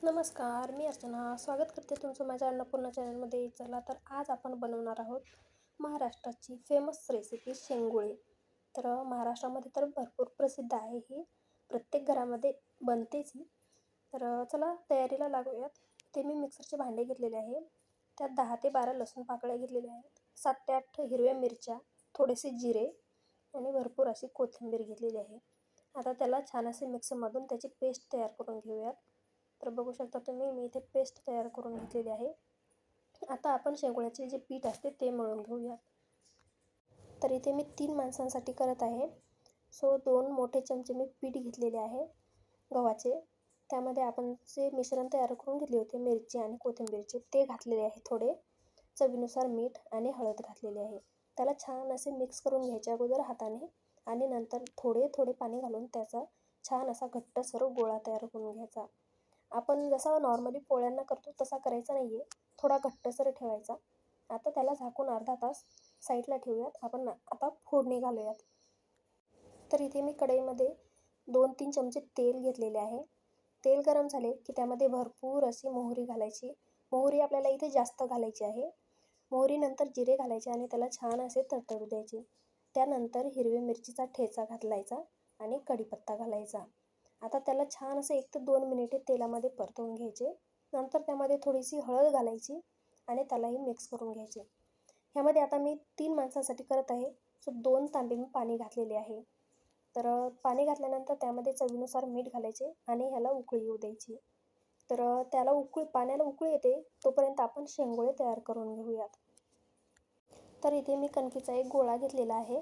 नमस्कार, मी अर्चना. स्वागत करते तुमचं माझ्या अन्नपूर्णा चॅनलमध्ये. चला तर आज आपण बनवणार आहोत महाराष्ट्राची फेमस रेसिपी शेंगुळे. तर महाराष्ट्रामध्ये तर भरपूर प्रसिद्ध आहे ही. प्रत्येक घरामध्ये बनतेच ही. तर चला तयारीला लागूयात. ते मी मिक्सरचे भांडे घेतलेले आहे. त्यात 10 ते 12 लसूण पाकळ्या घेतलेल्या आहेत. 7 ते 8 हिरव्या मिरच्या, थोडेसे जिरे आणि भरपूर अशी कोथिंबीर घेतलेली आहे. आता त्याला छान असे मिक्सरमधून त्याची पेस्ट तयार करून घेऊयात. तर बघू शकता तुम्ही, मी इथे पेस्ट तयार करून घेतलेली आहे. आता आपण शेंगुळ्याचे जे पीठ असते ते मळून घेऊयात. तर इथे मी 3 माणसांसाठी करत आहे. सो 2 मोठे चमचे मी पीठ घेतलेले आहे गव्हाचे. त्यामध्ये आपण जे मिश्रण तयार करून घेतले होते मिरची आणि कोथिंबीरचे, ते घातलेले आहे. थोडे चवीनुसार मीठ आणि हळद घातलेली आहे. त्याला छान असे मिक्स करून घ्यायचे अगोदर हाताने आणि नंतर थोडे थोडे पाणी घालून त्याचा छान असा घट्टसर गोळा तयार करून घ्यायचा. आपण जसा नॉर्मली पोळ्यांना करतो तसा करायचा नाही आहे, थोडा घट्टसर ठेवायचा. आता त्याला झाकून अर्धा तास साईडला ठेवूयात. आपण आता फोडणी घालूयात. तर इथे मी कढईमध्ये 2-3 चमचे तेल घेतलेले आहे. तेल गरम झाले की त्यामध्ये भरपूर अशी मोहरी घालायची. मोहरी आपल्याला इथे जास्त घालायची आहे. मोहरीनंतर जिरे घालायचे आणि त्याला छान असे तडतडू द्यायचे. त्यानंतर हिरवी मिरचीचा ठेचा घालायचा आणि कढीपत्ता घालायचा. आता त्याला छान असं 1 ते 2 मिनिटे तेलामध्ये परतवून घ्यायचे. नंतर त्यामध्ये थोडीशी हळद घालायची आणि त्यालाही मिक्स करून घ्यायचे. ह्यामध्ये आता मी 3 माणसांसाठी करत आहे, सो 2 तांबे मी पाणी घातलेले आहे. तर पाणी घातल्यानंतर त्यामध्ये चवीनुसार मीठ घालायचे आणि ह्याला उकळी येऊ द्यायची. तर पाण्याला उकळी येते तोपर्यंत आपण शेंगोळे तयार करून घेऊयात. तर इथे मी कणकीचा एक गोळा घेतलेला आहे.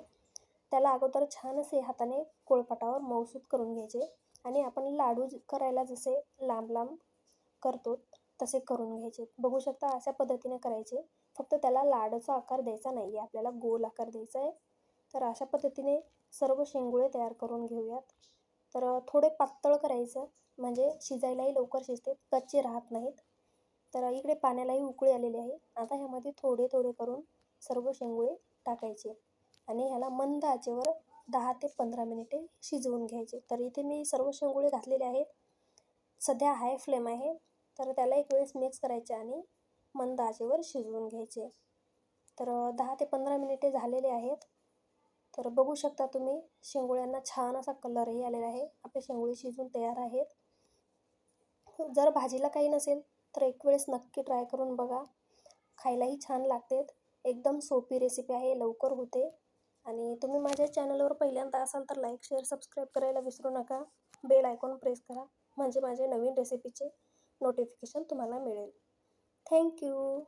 त्याला अगोदर छान असे हाताने पोळपाटावर मऊसूत करून घ्यायचे आणि आपण लाडू करायला जसे लांब लांब करतो तसे करून घ्यायचे. बघू शकता अशा पद्धतीने करायचे. फक्त त्याला लाडूचा आकार द्यायचा नाही आहे, आपल्याला गोल आकार द्यायचा आहे. तर अशा पद्धतीने सर्व शेंगुळे तयार करून घेऊयात. तर थोडे पातळ करायचं म्हणजे शिजायलाही लवकर शिजते, कच्चे राहत नाहीत. तर इकडे पाण्यालाही उकळी आलेली आहे. आता ह्यामध्ये थोडे थोडे करून सर्व शेंगुळे टाकायचे आणि ह्याला मंद आचेवर 10 ते 15 मिनिटे शिजवून घ्यायचे. तर इथे मी सर्व शेंगुळे घातलेले आहेत. सध्या हाय फ्लेम आहे. तर त्याला एक वेळेस मिक्स करायचे आणि मंद आचेवर शिजवून घ्यायचे. तर 10 ते 15 मिनिटे झालेले आहेत. तर बघू शकता तुम्ही, शेंगुळ्यांना छान असा कलरही आलेला आहे. आपले शेंगुळे शिजून तयार आहेत. जर भाजीला काही नसेल तर एक वेळेस नक्की ट्राय करून बघा. खायलाही छान लागते. एकदम सोपी रेसिपी आहे, लवकर होते. आणि तुम्ही माझ्या चॅनलवर पहिल्यांदा असाल तर लाईक, शेअर, सबस्क्राईब करायला विसरू नका. बेल आयकॉन प्रेस करा म्हणजे माझे नवीन रेसिपीचे नोटिफिकेशन तुम्हाला मिळेल. थँक्यू.